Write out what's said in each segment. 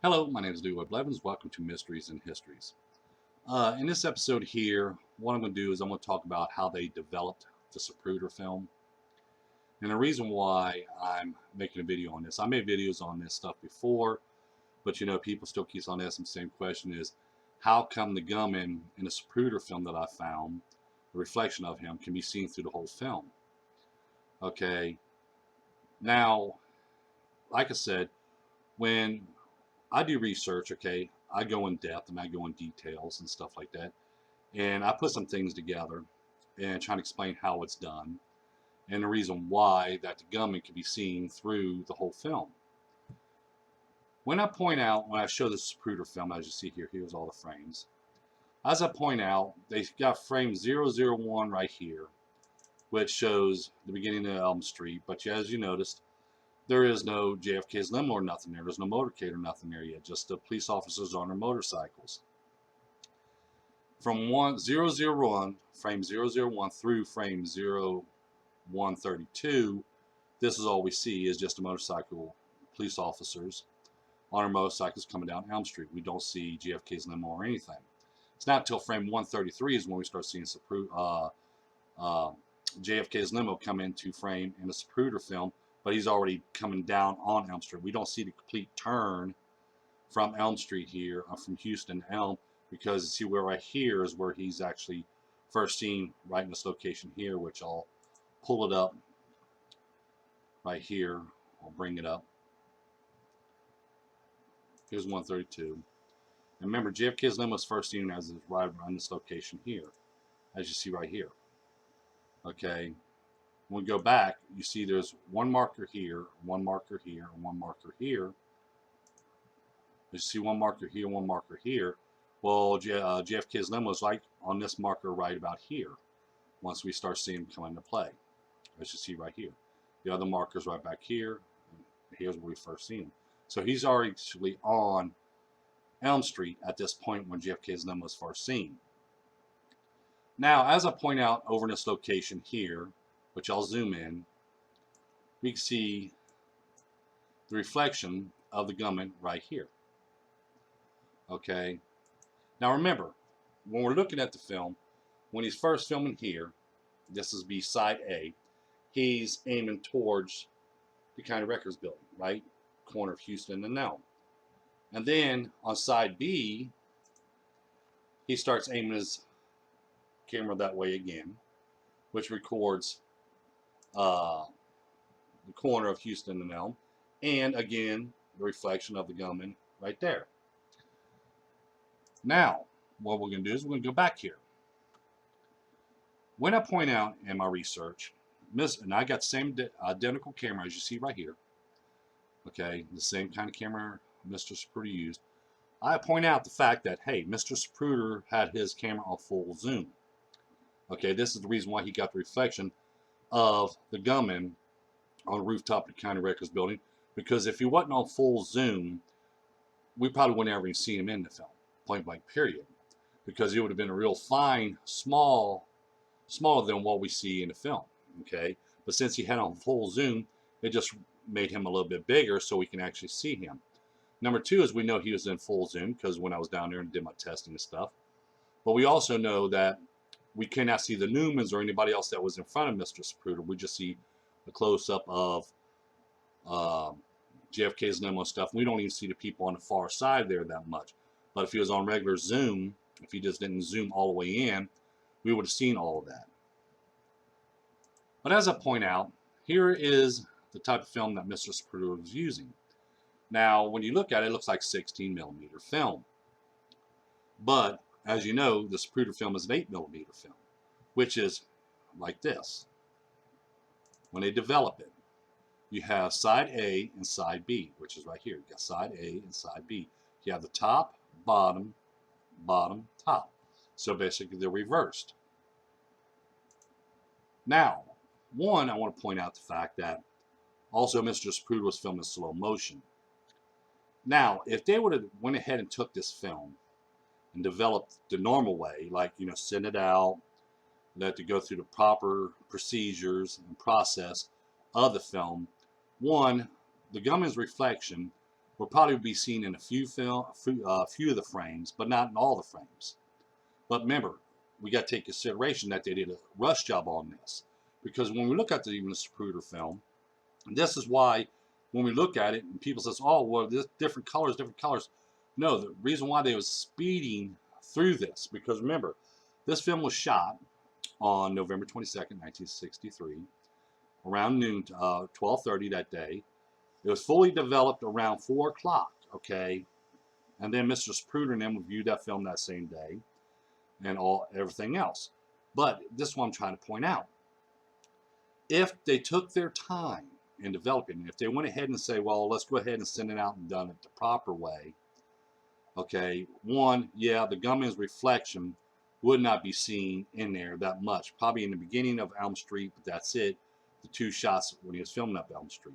Hello, my name is Leroy Blevins. Welcome to Mysteries and Histories. In this episode here, what I'm going to do is I'm going to talk about how they developed the Zapruder film. And the reason why I'm making a video on this, I made videos on this stuff before, but people still keep on asking the same question is, how come the gunman in the Zapruder film that I found, the reflection of him, can be seen through the whole film? Okay, now, like I said, when I do research, okay, I go in depth and I go in details and stuff like that. And I put some things together and trying to explain how it's done and the reason why that the gunman can be seen through the whole film. When I show this Zapruder film, as you see here, here's all the frames. As I point out, they got frame 001 right here, which shows the beginning of Elm Street. But as you noticed, there is no JFK's limo or nothing there. There's no motorcade or nothing there yet, just the police officers on their motorcycles. From 001, frame 001 through frame 0132, this is all we see is just a motorcycle police officers on our motorcycles coming down Elm Street. We don't see JFK's limo or anything. It's not until frame 133 is when we start seeing JFK's limo come into frame in a Zapruder film, but he's already coming down on Elm Street. We don't see the complete turn from Elm Street here, from Houston to Elm, because see where right here is where he's actually first seen right in this location here, which I'll pull it up right here. I'll bring it up. Here's 132. And remember, JFK's limo was first seen as right around this location here, as you see right here. Okay. When we go back, you see there's one marker here, one marker here, and one marker here. You see one marker here, one marker here. Well, JFK's limo is like on this marker right about here. Once we start seeing him come into play, as you see right here. The other marker's right back here. Here's where we first seen him. So he's already actually on Elm Street at this point when JFK's limo was first seen. Now, as I point out over in this location here, which I'll zoom in, we can see the reflection of the gunman right here. Okay. Now remember, when we're looking at the film, when he's first filming here, this is B side A, he's aiming towards the County Records building, right? Corner of Houston and Elm. And then on side B, he starts aiming his camera that way again, which records the corner of Houston and Elm, and again, the reflection of the gunman right there. Now, what we're going to do is we're going to go back here. When I point out in my research, and I got the same identical camera as you see right here, okay, the same kind of camera Mr. Zapruder used, I point out the fact that, hey, Mr. Zapruder had his camera on full zoom. Okay, this is the reason why he got the reflection of the gunman on the rooftop of the County Records building, because if he wasn't on full zoom, we probably wouldn't ever even seen him in the film, point blank period, because it would have been a real fine, smaller than what we see in the film, okay? But since he had on full zoom, it just made him a little bit bigger so we can actually see him. Number two is we know he was in full zoom because when I was down there and did my testing and stuff. But we also know that we cannot see the Newmans or anybody else that was in front of Mr. Zapruder. We just see a close-up of JFK's limo stuff. We don't even see the people on the far side there that much. But if he was on regular zoom, if he just didn't zoom all the way in, we would have seen all of that. But as I point out, here is the type of film that Mr. Zapruder was using. Now, when you look at it, it looks like 16 millimeter film. But, as you know, the Zapruder film is an 8 millimeter film, which is like this. When they develop it, you have side A and side B, which is right here. You got side A and side B. You have the top, bottom, bottom, top. So basically they're reversed. Now, one, I want to point out the fact that also Mr. Zapruder was filmed in slow motion. Now, if they would have went ahead and took this film and developed the normal way, like, send it out, let it go through the proper procedures and process of the film, one, the gunman's reflection will probably be seen in a few of the frames, but not in all the frames. But remember, we got to take consideration that they did a rush job on this, because when we look at even the Zapruder film, and this is why when we look at it and people says, "Oh, well, this different colors, different colors." No, the reason why they was speeding through this, because remember, this film was shot on November 22nd, 1963, around noon, 12:30 that day. It was fully developed around 4 o'clock, okay? And then Mr. Zapruder and them reviewed that film that same day and everything else. But this is what I'm trying to point out. If they took their time in developing it, if they went ahead and say, well, let's go ahead and send it out and done it the proper way, okay, one, yeah, the gunman's reflection would not be seen in there that much. Probably in the beginning of Elm Street, but that's it. The 2 shots when he was filming up Elm Street.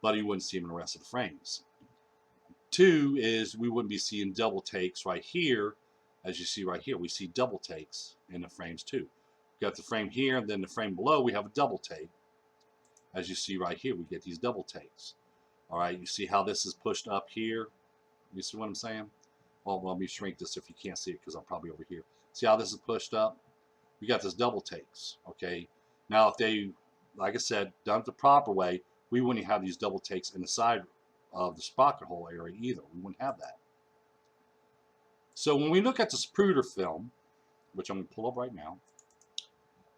But you wouldn't see him in the rest of the frames. 2 is we wouldn't be seeing double takes right here. As you see right here, we see double takes in the frames too. We've got the frame here, and then the frame below, we have a double take. As you see right here, we get these double takes. All right, you see how this is pushed up here? You see what I'm saying? Well, let me shrink this if you can't see it because I'm probably over here. See how this is pushed up? We got this double takes, okay? Now, if they, like I said, done it the proper way, we wouldn't have these double takes in the side of the sprocket hole area either. We wouldn't have that. So when we look at the Zapruder film, which I'm going to pull up right now,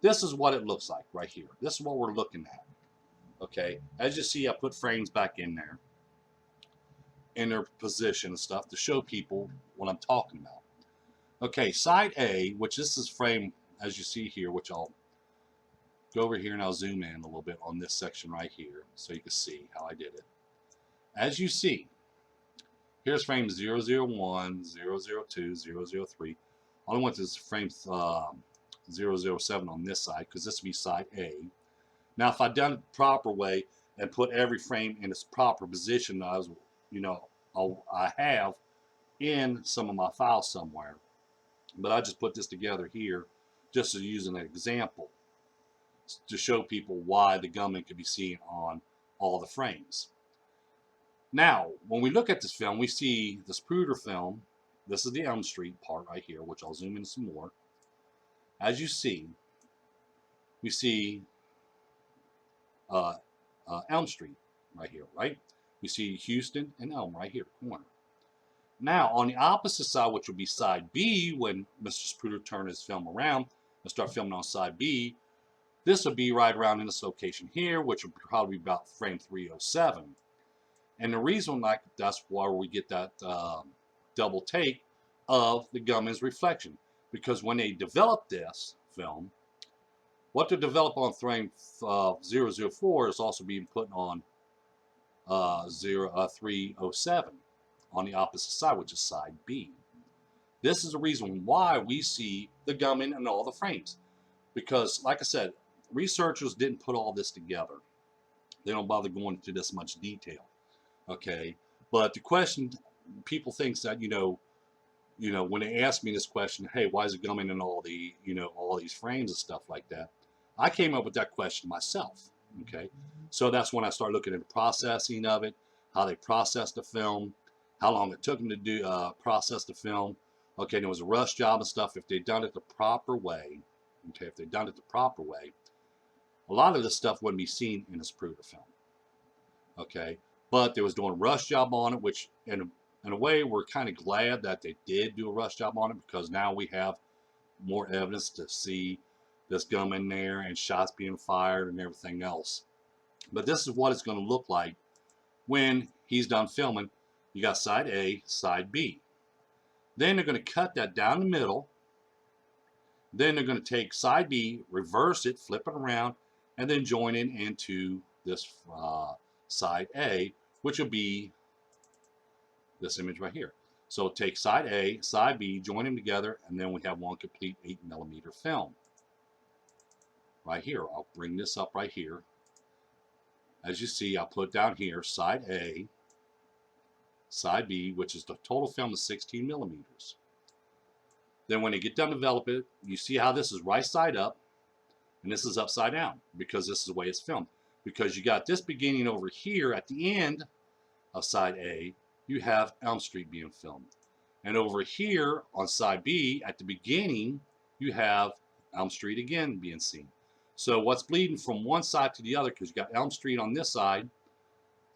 this is what it looks like right here. This is what we're looking at. Okay, as you see, I put frames back in there, in their position and stuff to show people what I'm talking about. Okay, side A, which this is frame, as you see here, which I'll go over here and I'll zoom in a little bit on this section right here so you can see how I did it. As you see, here's frame 001, 002, 003. All I want is frame 007 on this side because this would be side A. Now, if I'd done it the proper way and put every frame in its proper position, I have in some of my files somewhere, but I just put this together here just to use an example to show people why the gunman could be seen on all the frames. Now, when we look at this film, we see the Zapruder film. This is the Elm Street part right here, which I'll zoom in some more. As you see, we see Elm Street right here, right? We see Houston and Elm right here, corner. Now, on the opposite side, which would be side B, when Mr. Zapruder turned his film around and start filming on side B, this would be right around in this location here, which would probably be about frame 307. And the reason that's why we get that double take of the gunman's reflection. Because when they developed this film, what they develop on frame 004 is also being put on 307 on the opposite side, which is side B. This is the reason why we see the gunman in all the frames. Because, like I said, researchers didn't put all this together. They don't bother going into this much detail. Okay, but the question, people thinks that, when they ask me this question, hey, why is it gunman in all the, all these frames and stuff like that? I came up with that question myself. Okay, so that's when I started looking at the processing of it, how they processed the film, how long it took them to do process the film. Okay, and it was a rush job and stuff. If they'd done it the proper way, okay, if they'd done it the proper way, a lot of this stuff wouldn't be seen in a Zapruder film. Okay, but they was doing a rush job on it, which in a way we're kind of glad that they did do a rush job on it, because now we have more evidence to see this gunman there and shots being fired and everything else. But this is what it's going to look like when he's done filming. You got side A, side B. Then they're going to cut that down the middle. Then they're going to take side B, reverse it, flip it around, and then join it into this side A, which will be this image right here. So take side A, side B, join them together, and then we have one complete 8mm film. Right here, I'll bring this up right here. As you see, I'll put down here side A, side B, which is the total film is 16mm. Then when they get done developing it, you see how this is right side up, and this is upside down, because this is the way it's filmed. Because you got this beginning over here at the end of side A, you have Elm Street being filmed. And over here on side B, at the beginning, you have Elm Street again being seen. So what's bleeding from one side to the other, because you got Elm Street on this side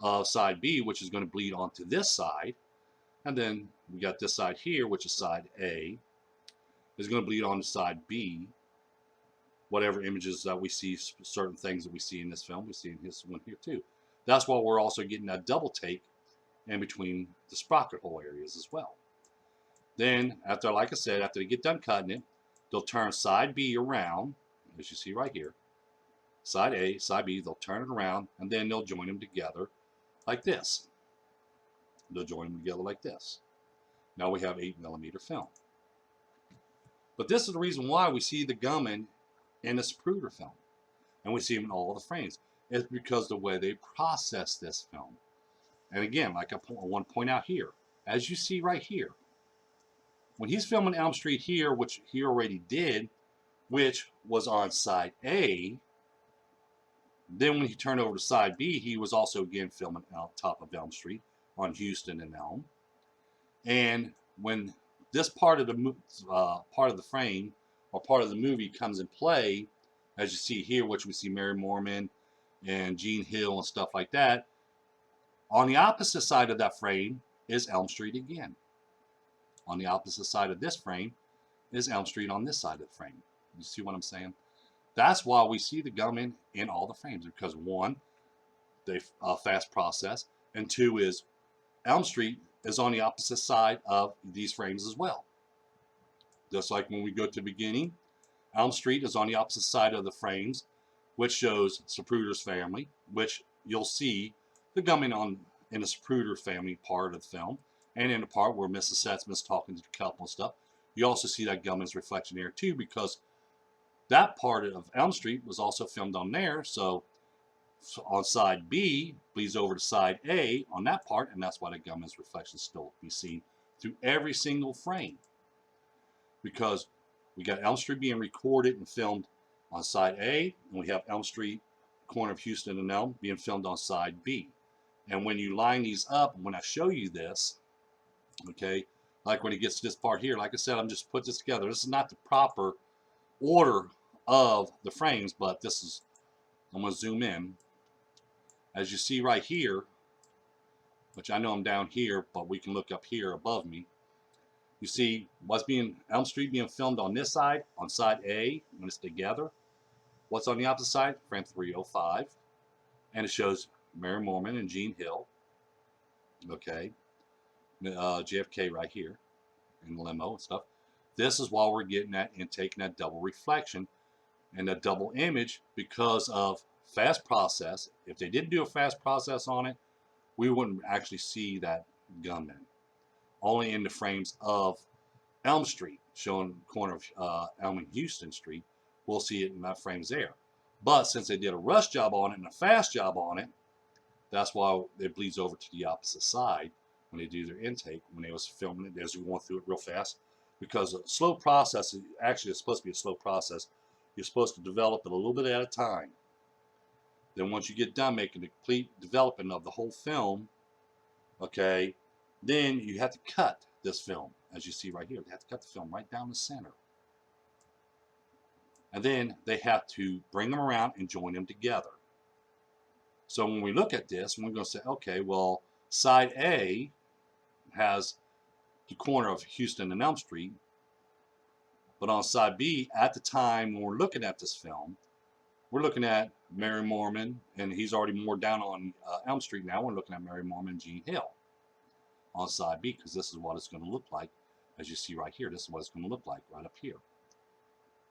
of side B, which is going to bleed onto this side. And then we got this side here, which is side A, is going to bleed on to side B. Whatever images that we see, certain things that we see in this film, we see in this one here too. That's why we're also getting that double take in between the sprocket hole areas as well. Then, after, like I said, after they get done cutting it, they'll turn side B around, as you see right here. Side A, side B, they'll turn it around, and then they'll join them together like this. They'll join them together like this. Now we have 8mm film. But this is the reason why we see the gunman in the Zapruder film. And we see him in all the frames. It's because the way they process this film. And again, like I want to point out here, as you see right here, when he's filming Elm Street here, which he already did, which was on side A, then when he turned over to side B, he was also again filming on top of Elm Street on Houston and Elm. And when this part of the frame or part of the movie comes in play, as you see here, which we see Mary Mormon and Gene Hill and stuff like that, on the opposite side of that frame is Elm Street again. On the opposite side of this frame is Elm Street on this side of the frame. You see what I'm saying? That's why we see the gunman in all the frames, because one, they fast process, and two is Elm Street is on the opposite side of these frames as well. Just like when we go to the beginning, Elm Street is on the opposite side of the frames, which shows Zapruder's family, which you'll see the gunman in the Zapruder family part of the film. And in the part where Mrs. Setzman's talking to the couple and stuff, you also see that gunman's reflection there too, because that part of Elm Street was also filmed on there. So on side B bleeds over to side A on that part, and that's why the gunman's reflection still be seen through every single frame. Because we got Elm Street being recorded and filmed on side A, and we have Elm Street, corner of Houston and Elm, being filmed on side B. And when you line these up, and when I show you this, okay, like when it gets to this part here, like I said, I'm just put this together. This is not the proper order of the frames, but this is, I'm going to zoom in. As you see right here, which I know I'm down here, but we can look up here above me. You see what's being, Elm Street being filmed on this side, on side A, when it's together. What's on the opposite side? Frame 305. And it shows Mary Mormon and Gene Hill. Okay. JFK right here in the limo and stuff. This is why we're getting that and taking that double reflection and that double image, because of fast process. If they didn't do a fast process on it, we wouldn't actually see that gunman. Only in the frames of Elm Street, showing the corner of Elm and Houston Street, we'll see it in that frames there. But since they did a rush job on it and a fast job on it, that's why it bleeds over to the opposite side when they do their intake, when they was filming it, as we went through it real fast. Because a slow process, actually it's supposed to be a slow process. You're supposed to develop it a little bit at a time. Then once you get done making the complete development of the whole film, okay, then you have to cut this film, as you see right here. They have to cut the film right down the center. And then they have to bring them around and join them together. So when we look at this, we're going to say, okay, well, side A has the corner of Houston and Elm Street. But on side B, at the time when we're looking at this film, we're looking at Mary Mormon, and he's already more down on Elm Street now. We're looking at Mary Mormon and Gene Hill on side B, because this is what it's going to look like, as you see right here. This is what it's going to look like right up here.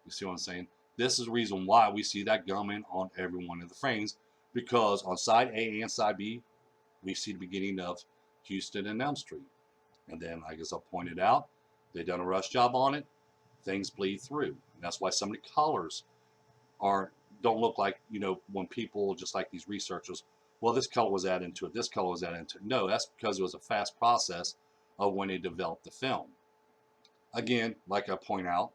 You see what I'm saying? This is the reason why we see that gunman on every one of the frames, because on side A and side B, we see the beginning of Houston and Elm Street. And then, like as I pointed out, they've done a rush job on it. Things bleed through. And that's why some of the colors don't look like, you know, when people, just like these researchers, well, this color was added into it, this color was added into it. No, that's because it was a fast process of when they developed the film. Again, like I point out,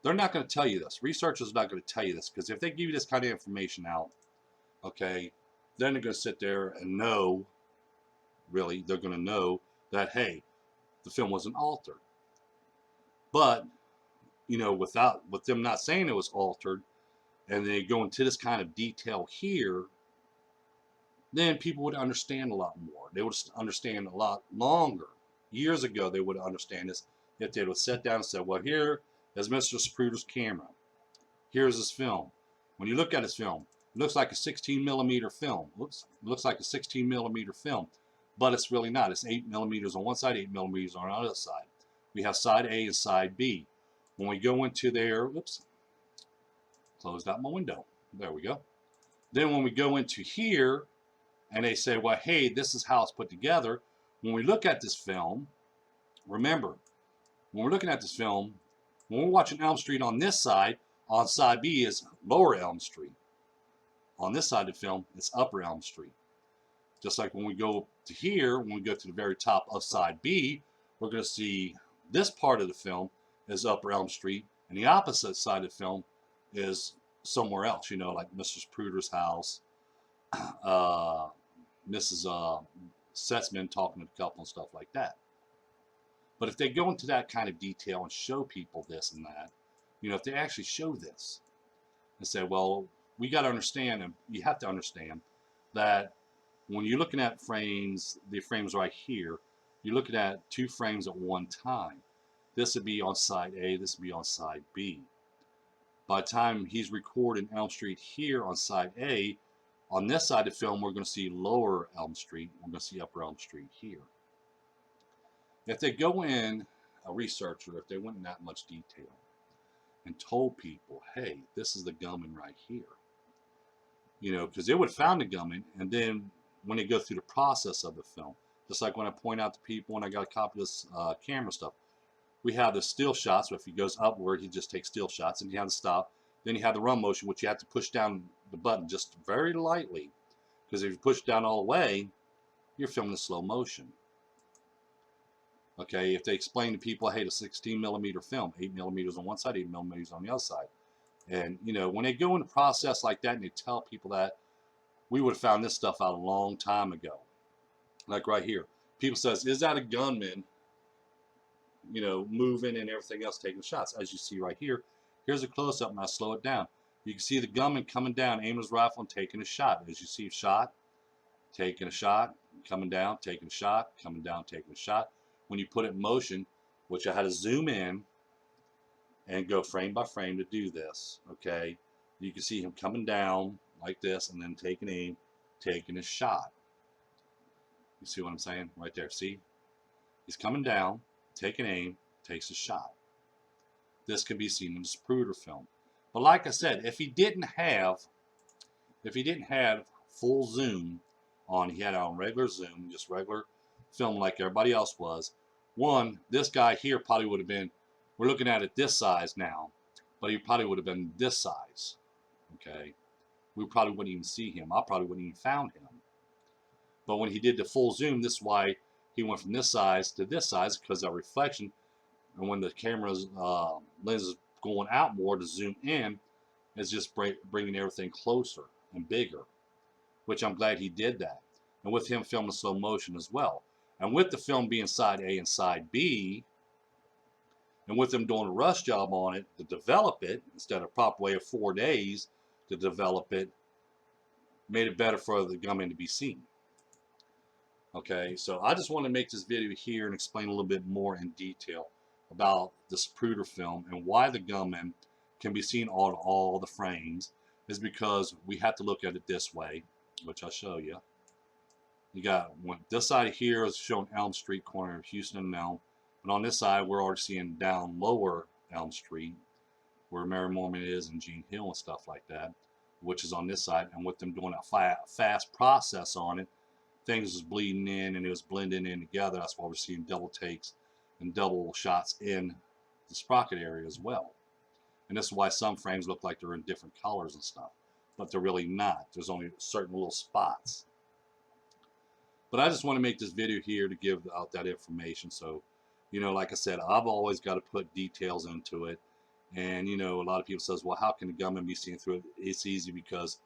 they're not going to tell you this. Researchers are not going to tell you this, because if they give you this kind of information out, okay, then they're going to sit there and know really, they're going to know that, hey, the film wasn't altered. But, you know, with them not saying it was altered, and they go into this kind of detail here, then people would understand a lot more. They would understand a lot longer. Years ago, they would understand this if they would sit down and say, well, here is Mr. Zapruder's camera. Here's his film. When you look at his film, it looks like a 16 millimeter film. Whoops, it looks like a 16 millimeter film, but it's really not. It's 8 millimeters on one side, 8 millimeters on the other side. We have side A and side B. When we go into there, whoops, closed out my window. There we go. Then when we go into here, and they say, well, hey, this is how it's put together. When we look at this film, remember, when we're looking at this film, when we're watching Elm Street on this side, on side B is Lower Elm Street. On this side of the film, it's Upper Elm Street. Just like when we go to here, when we go to the very top of side B, we're going to see this part of the film is Upper Elm Street, and the opposite side of the film is somewhere else, you know, like Mr. Zapruder's house, Mrs. Setzman talking to the couple and stuff like that. But if they go into that kind of detail and show people this and that, you know, if they actually show this and say, well, we got to understand, and you have to understand that when you're looking at frames, the frames right here, you're looking at 2 frames at one time. This would be on side A, this would be on side B. By the time he's recording Elm Street here on side A, on this side of the film, we're going to see Lower Elm Street. We're going to see Upper Elm Street here. If they go in, a researcher, if they went in that much detail and told people, hey, this is the gunman right here, you know, because they would have found the gunman, and then when they go through the process of the film, just like when I point out to people when I got a copy of this camera stuff, we have the still shots. So if he goes upward, he just takes still shots, and you have to stop. Then you have the run motion, which you have to push down the button just very lightly, because if you push down all the way, you're filming in slow motion. Okay, if they explain to people, hey, the 16 millimeter film, 8 millimeters on one side, 8 millimeters on the other side. And, you know, when they go into process like that and they tell people that, we would have found this stuff out a long time ago. Like right here. People says, is that a gunman, you know, moving and everything else, taking shots? As you see right here, here's a close-up, and I slow it down. You can see the gunman coming down, aiming his rifle and taking a shot. As you see, shot, taking a shot, coming down, taking a shot, coming down, taking a shot. When you put it in motion, which I had to zoom in and go frame by frame to do this, okay, you can see him coming down like this and then taking aim, taking a shot. You see what I'm saying? Right there, see? He's coming down, taking aim, takes a shot. This can be seen in the Zapruder film. But like I said, if he didn't have full zoom on, he had it on regular zoom, just regular film like everybody else was. One, this guy here probably would have been, we're looking at it this size now, but he probably would have been this size. Okay, we probably wouldn't even see him. I probably wouldn't even found him. But when he did the full zoom, this is why he went from this size to this size, because of reflection. And when the camera's lens is going out more to zoom in, it's just bringing everything closer and bigger, which I'm glad he did that. And with him filming slow motion as well. And with the film being side A and side B, and with them doing a rush job on it to develop it, instead of a proper way of 4 days to develop it, made it better for the gunman to be seen. Okay, so I just want to make this video here and explain a little bit more in detail about the Zapruder film and why the gunman can be seen on all the frames, is because we have to look at it this way, which I'll show you. You got this side of here is showing Elm Street, corner of Houston and Elm. But on this side, we're already seeing down Lower Elm Street, where Mary Mormon is and Gene Hill and stuff like that, which is on this side. And with them doing a fast process on it, things was bleeding in and it was blending in together. That's why we're seeing double takes and double shots in the sprocket area as well. And this is why some frames look like they're in different colors and stuff, but they're really not. There's only certain little spots. But I just want to make this video here to give out that information. So, you know, like I said, I've always got to put details into it. And, you know, a lot of people says, well, how can the gunman be seen through it? It's easy, because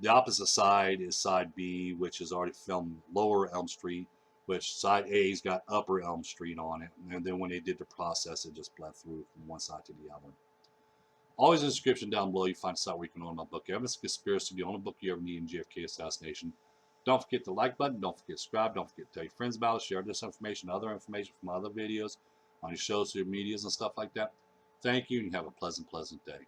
The opposite side is side B, which is already filmed Lower Elm Street, which side A's got Upper Elm Street on it. And then when they did the process, it just bled through from one side to the other. Always in the description down below, you find a site where you can own my book, Evidence of Conspiracy, the only book you ever need in JFK assassination. Don't forget the like button. Don't forget to subscribe. Don't forget to tell your friends about it. Share this information, other information from other videos on your shows, your medias, and stuff like that. Thank you, and have a pleasant day.